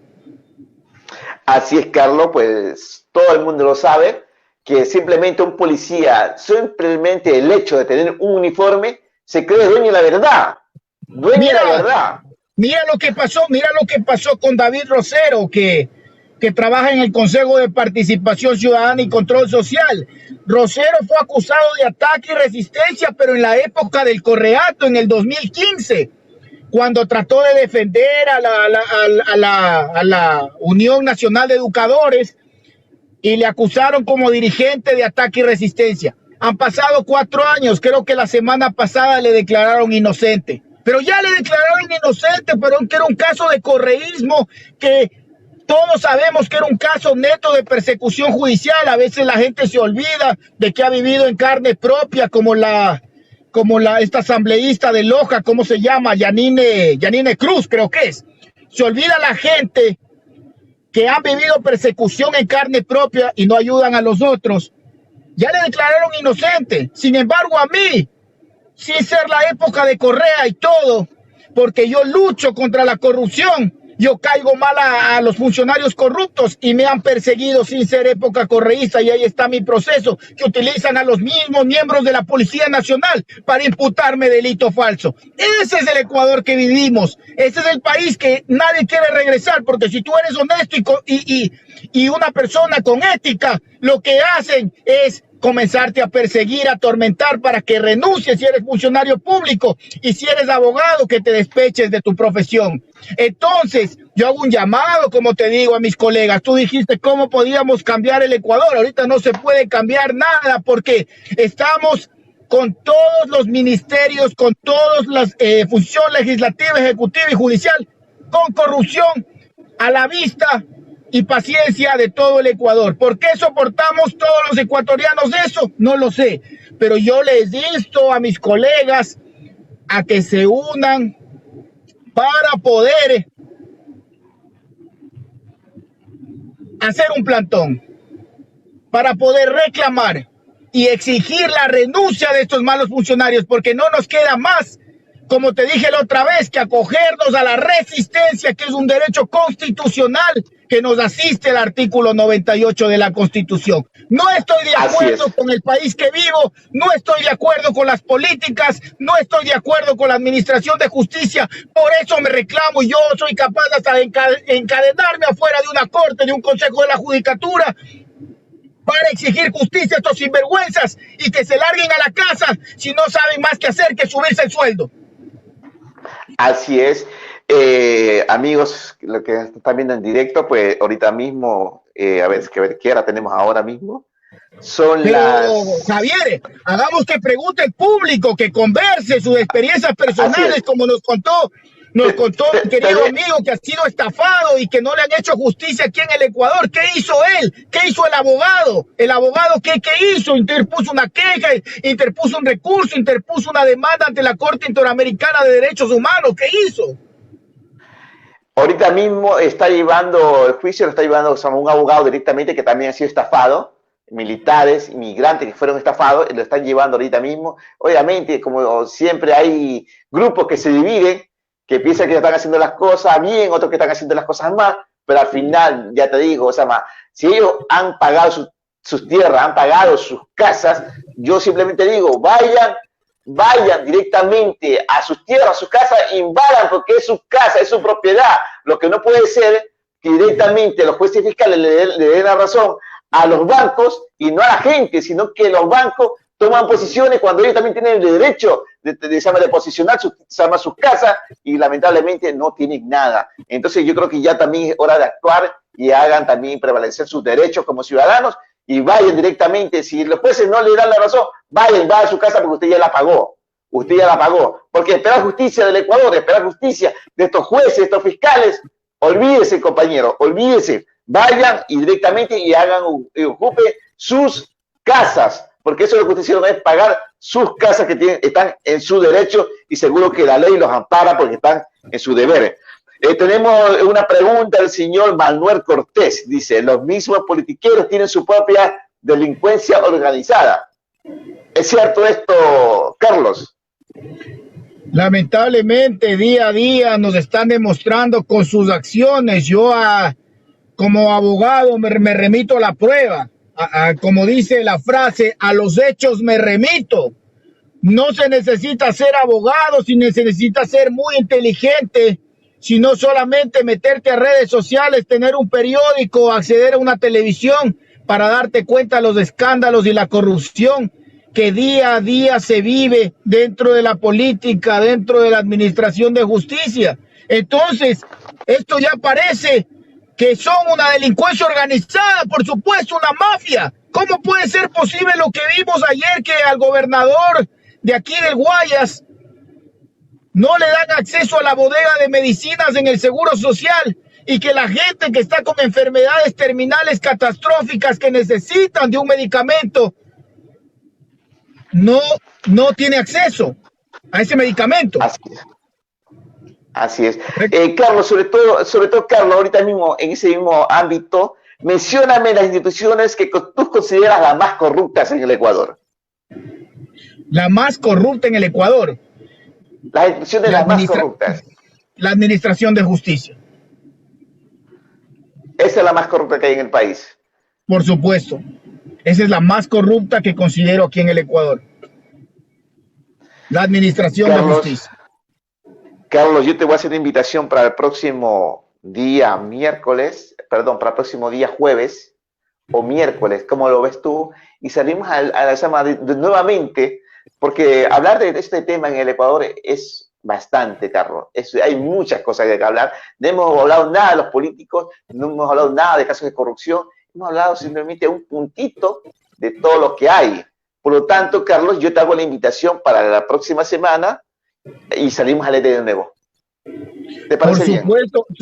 así es, Carlos, pues todo el mundo lo sabe, que simplemente un policía, simplemente el hecho de tener un uniforme, se cree dueño de la verdad. Dueño de la verdad. Mira lo que pasó con David Rosero, que trabaja en el Consejo de Participación Ciudadana y Control Social. Rosero fue acusado de ataque y resistencia, pero en la época del Correato, en el 2015, cuando trató de defender a la Unión Nacional de Educadores, y le acusaron como dirigente de ataque y resistencia. Han pasado 4 años, creo que la semana pasada le declararon inocente. Pero ya le declararon inocente, pero que era un caso de correísmo, que todos sabemos que era un caso neto de persecución judicial. A veces la gente se olvida de que ha vivido en carne propia, como esta asambleísta de Loja, ¿cómo se llama? Yanine Cruz, creo que es. Se olvida la gente que han vivido persecución en carne propia y no ayudan a los otros. Ya le declararon inocente. Sin embargo, a mí, sin ser la época de Correa y todo, porque yo lucho contra la corrupción, yo caigo mal a los funcionarios corruptos y me han perseguido sin ser época correísta, y ahí está mi proceso, que utilizan a los mismos miembros de la Policía Nacional para imputarme delito falso. Ese es el Ecuador que vivimos, ese es el país que nadie quiere regresar, porque si tú eres honesto y una persona con ética, lo que hacen es comenzarte a perseguir, a atormentar para que renuncies si eres funcionario público, y si eres abogado, que te despeches de tu profesión. Entonces, yo hago un llamado, como te digo, a mis colegas. Tú dijiste cómo podíamos cambiar el Ecuador. Ahorita no se puede cambiar nada, porque estamos con todos los ministerios, con todas las funciones legislativa, ejecutiva y judicial, con corrupción a la vista y paciencia de todo el Ecuador. ¿Por qué soportamos todos los ecuatorianos eso? No lo sé, pero yo les insto a mis colegas a que se unan para poder hacer un plantón, para poder reclamar y exigir la renuncia de estos malos funcionarios, porque no nos queda más, como te dije la otra vez, que acogernos a la resistencia, que es un derecho constitucional que nos asiste el artículo 98 de la Constitución. No estoy de acuerdo con el país que vivo, no estoy de acuerdo con las políticas, no estoy de acuerdo con la administración de justicia, por eso me reclamo, y yo soy capaz hasta de encadenarme afuera de una corte, de un consejo de la judicatura, para exigir justicia a estos sinvergüenzas y que se larguen a la casa si no saben más que hacer que subirse el sueldo. Así es. Amigos, lo que están viendo en directo, pues ahorita mismo, a ver qué hora tenemos ahora mismo. Javier, hagamos que pregunte el público, que converse sus experiencias personales, como nos contó mi querido amigo, que ha sido estafado y que no le han hecho justicia aquí en el Ecuador. ¿Qué hizo él? ¿Qué hizo el abogado? ¿El abogado qué hizo? Interpuso una queja, interpuso un recurso, interpuso una demanda ante la Corte Interamericana de Derechos Humanos. ¿Qué hizo? Ahorita mismo está llevando el juicio, lo está llevando un abogado directamente que también ha sido estafado. Militares, inmigrantes que fueron estafados, lo están llevando ahorita mismo. Obviamente, como siempre, hay grupos que se dividen, que piensan que están haciendo las cosas bien, otros que están haciendo las cosas mal, pero al final, ya te digo, o sea, si ellos han pagado sus tierras, han pagado sus casas, yo simplemente digo, vayan, vayan directamente a sus tierras, a sus casas, invadan porque es su casa, es su propiedad. Lo que no puede ser que directamente los jueces fiscales le den la razón a los bancos y no a la gente, sino que los bancos toman posiciones cuando ellos también tienen el derecho de posicionar sus casas y lamentablemente no tienen nada. Entonces yo creo que ya también es hora de actuar y hagan también prevalecer sus derechos como ciudadanos y vayan directamente. Si los jueces no le dan la razón, vayan a su casa porque usted ya la pagó. Usted ya la pagó. Porque esperar justicia del Ecuador, esperar justicia de estos jueces, de estos fiscales, olvídese, compañero, olvídese. Vayan y directamente y ocupen sus casas, porque eso es lo que ustedes hicieron, es pagar sus casas que están en su derecho y seguro que la ley los ampara porque están en su deber. Tenemos una pregunta del señor Manuel Cortés. Dice, los mismos politiqueros tienen su propia delincuencia organizada. ¿Es cierto esto, Carlos? Lamentablemente, día a día nos están demostrando con sus acciones. Yo como abogado me remito a la prueba. Como dice la frase, a los hechos me remito. No se necesita ser abogado, se necesita ser muy inteligente, sino solamente meterte a redes sociales, tener un periódico, acceder a una televisión para darte cuenta de los escándalos y la corrupción que día a día se vive dentro de la política, dentro de la administración de justicia. Entonces, esto ya parece que son una delincuencia organizada, por supuesto, una mafia. ¿Cómo puede ser posible lo que vimos ayer, que al gobernador de aquí del Guayas no le dan acceso a la bodega de medicinas en el Seguro Social y que la gente que está con enfermedades terminales catastróficas que necesitan de un medicamento no tiene acceso a ese medicamento? Así es. Carlos, sobre todo, Carlos, ahorita mismo, en ese mismo ámbito, mencióname las instituciones que tú consideras las más corruptas en el Ecuador. La más corrupta en el Ecuador. Las instituciones las más corruptas. La administración de justicia. Esa es la más corrupta que hay en el país. Por supuesto. Esa es la más corrupta que considero aquí en el Ecuador. La administración de justicia. Carlos, yo te voy a hacer una invitación para el próximo día para el próximo día jueves o miércoles, ¿cómo lo ves tú? Y salimos nuevamente, porque hablar de este tema en el Ecuador es bastante, Carlos. Hay muchas cosas que hablar. No hemos hablado nada de los políticos, no hemos hablado nada de casos de corrupción, hemos hablado simplemente un puntito de todo lo que hay. Por lo tanto, Carlos, yo te hago la invitación para la próxima semana y salimos al aire de nuevo. ¿Te parece bien?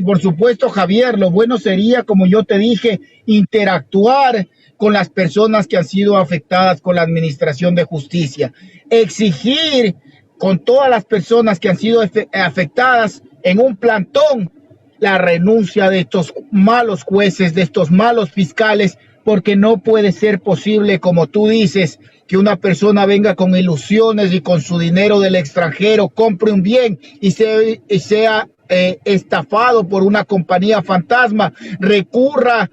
Por supuesto, Javier, lo bueno sería, como yo te dije, interactuar con las personas que han sido afectadas con la administración de justicia, exigir con todas las personas que han sido afectadas en un plantón la renuncia de estos malos jueces, de estos malos fiscales, porque no puede ser posible, como tú dices, que una persona venga con ilusiones y con su dinero del extranjero, compre un bien y sea estafado por una compañía fantasma, recurra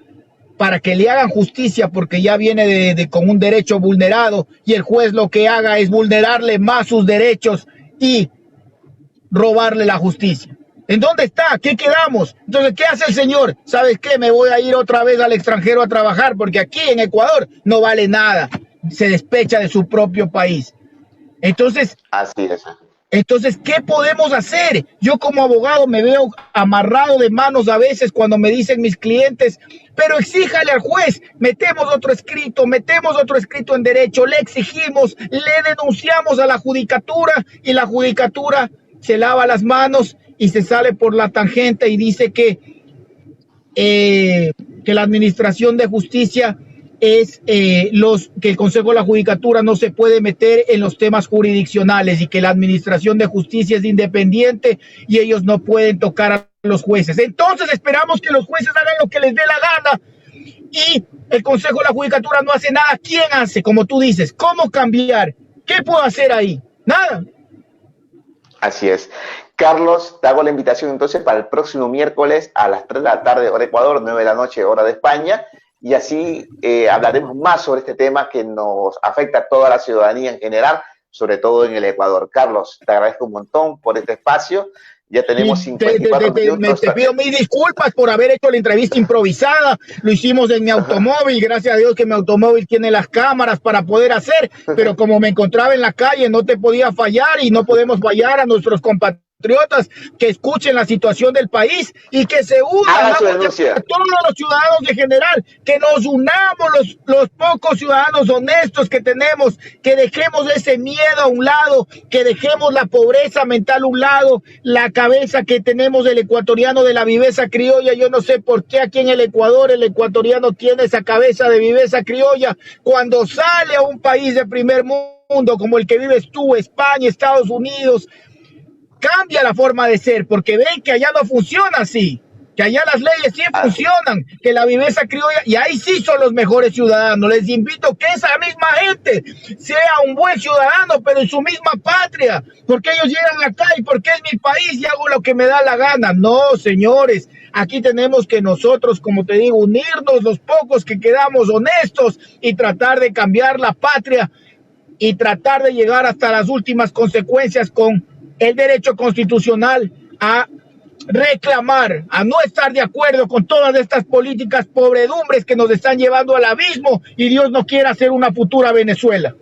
para que le hagan justicia porque ya viene con un derecho vulnerado y el juez lo que haga es vulnerarle más sus derechos y robarle la justicia. ¿En dónde está? ¿Qué quedamos? Entonces, ¿qué hace el señor? ¿Sabes qué? Me voy a ir otra vez al extranjero a trabajar porque aquí en Ecuador no vale nada. Se despecha de su propio país. Entonces, así es. Entonces, ¿qué podemos hacer? Yo como abogado me veo amarrado de manos a veces cuando me dicen mis clientes, pero exíjale al juez, metemos otro escrito en derecho, le exigimos, le denunciamos a la judicatura y la judicatura se lava las manos y se sale por la tangente y dice que la administración de justicia es que el Consejo de la Judicatura no se puede meter en los temas jurisdiccionales y que la administración de justicia es independiente y ellos no pueden tocar a los jueces. Entonces esperamos que los jueces hagan lo que les dé la gana y el Consejo de la Judicatura no hace nada. ¿Quién hace? Como tú dices, ¿cómo cambiar? ¿Qué puedo hacer ahí? Nada. Así es. Carlos, te hago la invitación entonces para el próximo miércoles a las 3 de la tarde, hora Ecuador, 9 de la noche, hora de España. Y así hablaremos más sobre este tema que nos afecta a toda la ciudadanía en general, sobre todo en el Ecuador. Carlos, te agradezco un montón por este espacio. Ya tenemos 54 minutos. Te pido mil disculpas por haber hecho la entrevista improvisada. Lo hicimos en mi automóvil. Gracias a Dios que mi automóvil tiene las cámaras para poder hacer. Pero como me encontraba en la calle, no te podía fallar y no podemos fallar a nuestros compatriotas que escuchen la situación del país y que se unan a todos los ciudadanos en general, que nos unamos los pocos ciudadanos honestos que tenemos, que dejemos ese miedo a un lado, que dejemos la pobreza mental a un lado, la cabeza que tenemos del ecuatoriano de la viveza criolla. Yo no sé por qué aquí en el Ecuador el ecuatoriano tiene esa cabeza de viveza criolla cuando sale a un país de primer mundo como el que vives tú, España, Estados Unidos. Cambia la forma de ser, porque ven que allá no funciona así, que allá las leyes sí funcionan, que la viveza criolla, y ahí sí son los mejores ciudadanos. Les invito que esa misma gente sea un buen ciudadano, pero en su misma patria, porque ellos llegan acá y porque es mi país y hago lo que me da la gana. No, señores, aquí tenemos que nosotros, como te digo, unirnos los pocos que quedamos honestos y tratar de cambiar la patria y tratar de llegar hasta las últimas consecuencias con el derecho constitucional a reclamar, a no estar de acuerdo con todas estas políticas pobredumbres que nos están llevando al abismo y Dios no quiera hacer una futura Venezuela.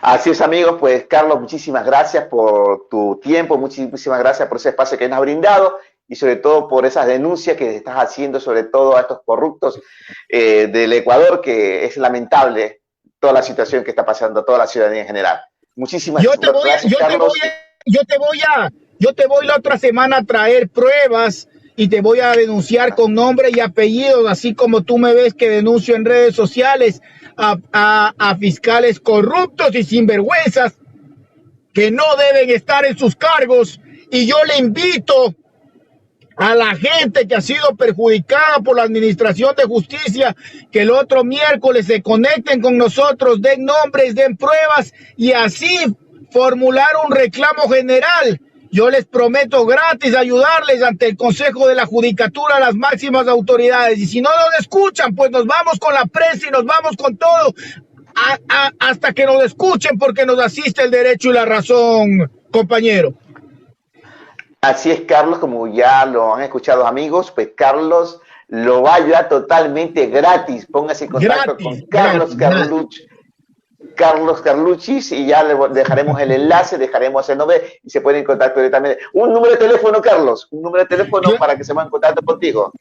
Así es, amigos, pues Carlos, muchísimas gracias por tu tiempo, muchísimas gracias por ese espacio que nos has brindado y sobre todo por esas denuncias que estás haciendo sobre todo a estos corruptos del Ecuador, que es lamentable toda la situación que está pasando a toda la ciudadanía en general. Muchísimas gracias, Carlos. Yo te voy la otra semana a traer pruebas y te voy a denunciar con nombre y apellidos, así como tú me ves que denuncio en redes sociales a fiscales corruptos y sinvergüenzas que no deben estar en sus cargos. Y yo le invito a la gente que ha sido perjudicada por la Administración de Justicia, que el otro miércoles se conecten con nosotros, den nombres, den pruebas y así formular un reclamo general. Yo les prometo gratis ayudarles ante el Consejo de la Judicatura a las máximas autoridades. Y si no nos escuchan, pues nos vamos con la prensa y nos vamos con todo hasta que nos escuchen, porque nos asiste el derecho y la razón, compañero. Así es, Carlos, como ya lo han escuchado, amigos, pues Carlos lo va a ayudar totalmente gratis. Póngase en contacto con Carlos Carlucci y ya le dejaremos el enlace, dejaremos el nombre y se pueden en contacto directamente. Un número de teléfono, Carlos, un número de teléfono para que se pongan en contacto contigo.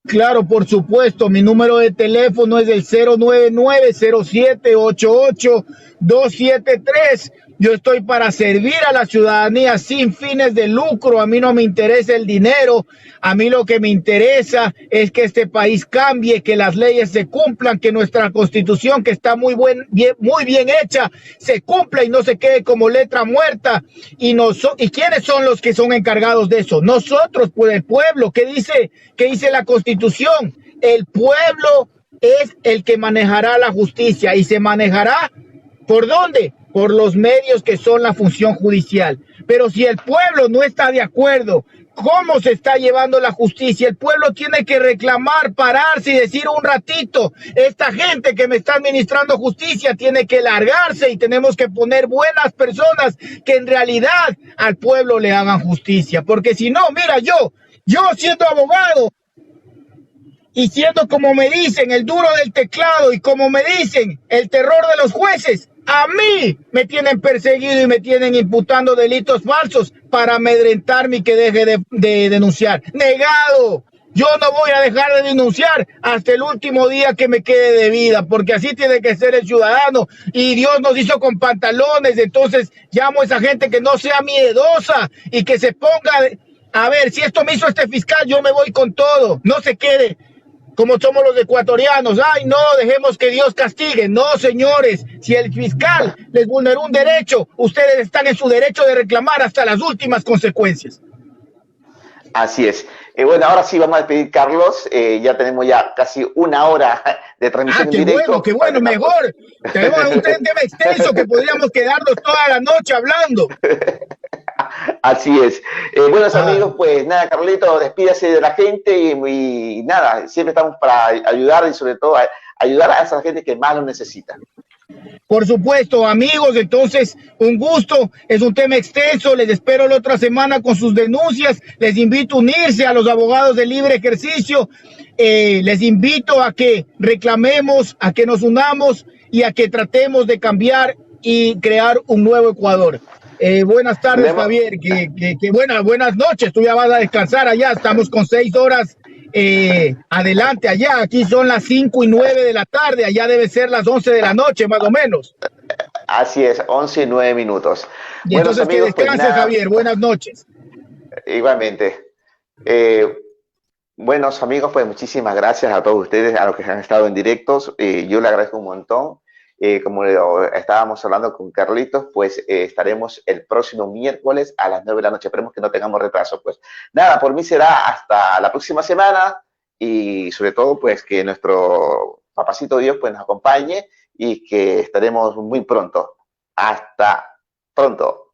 Claro, por supuesto, mi número de teléfono es el 099-0788-273. Yo estoy para servir a la ciudadanía sin fines de lucro. A mí no me interesa el dinero. A mí lo que me interesa es que este país cambie, que las leyes se cumplan, que nuestra constitución, que está muy bien hecha, se cumpla y no se quede como letra muerta. ¿Y quiénes son los que son encargados de eso? Nosotros, pues el pueblo. ¿Qué dice la Constitución? El pueblo es el que manejará la justicia y se manejará ¿por dónde? Por los medios que son la función judicial. Pero si el pueblo no está de acuerdo cómo se está llevando la justicia, el pueblo tiene que reclamar, pararse y decir un ratito, esta gente que me está administrando justicia tiene que largarse y tenemos que poner buenas personas que en realidad al pueblo le hagan justicia. Porque si no, mira, yo siendo abogado y siendo, como me dicen, el duro del teclado y como me dicen, el terror de los jueces, a mí me tienen perseguido y me tienen imputando delitos falsos para amedrentarme y que deje de denunciar. Negado. Yo no voy a dejar de denunciar hasta el último día que me quede de vida, porque así tiene que ser el ciudadano. Y Dios nos hizo con pantalones, entonces llamo a esa gente que no sea miedosa y que se ponga, a ver, si esto me hizo este fiscal, yo me voy con todo. No se quede como somos los ecuatorianos. Ay, no, dejemos que Dios castigue. No, señores, si el fiscal les vulneró un derecho, ustedes están en su derecho de reclamar hasta las últimas consecuencias. Así es. Bueno, ahora sí vamos a despedir, Carlos. Ya tenemos casi una hora de transmisión en directo. Qué bueno, mejor. Tenemos un tema extenso que podríamos quedarnos toda la noche hablando. Así es. Buenos amigos, pues nada, Carlito, despídase de la gente y nada, siempre estamos para ayudar y sobre todo ayudar a esa gente que más lo necesita. Por supuesto, amigos, entonces un gusto, es un tema extenso, les espero la otra semana con sus denuncias, les invito a unirse a los abogados de libre ejercicio, les invito a que reclamemos, a que nos unamos y a que tratemos de cambiar y crear un nuevo Ecuador. Buenas tardes, Javier, buenas noches, tú ya vas a descansar allá, estamos con 6 horas adelante allá, aquí son las 5:09 de la tarde, allá debe ser las 11 de la noche más o menos. Así es, 11:09. Y entonces amigos, que descanses, pues, Javier, buenas noches. Igualmente. Buenos amigos, pues muchísimas gracias a todos ustedes, a los que han estado en directos, yo le agradezco un montón. Como estábamos hablando con Carlitos, pues estaremos el próximo miércoles a las 9 de la noche. Esperemos que no tengamos retraso. Pues nada, por mí será hasta la próxima semana y sobre todo pues que nuestro papacito Dios pues nos acompañe y que estaremos muy pronto. Hasta pronto.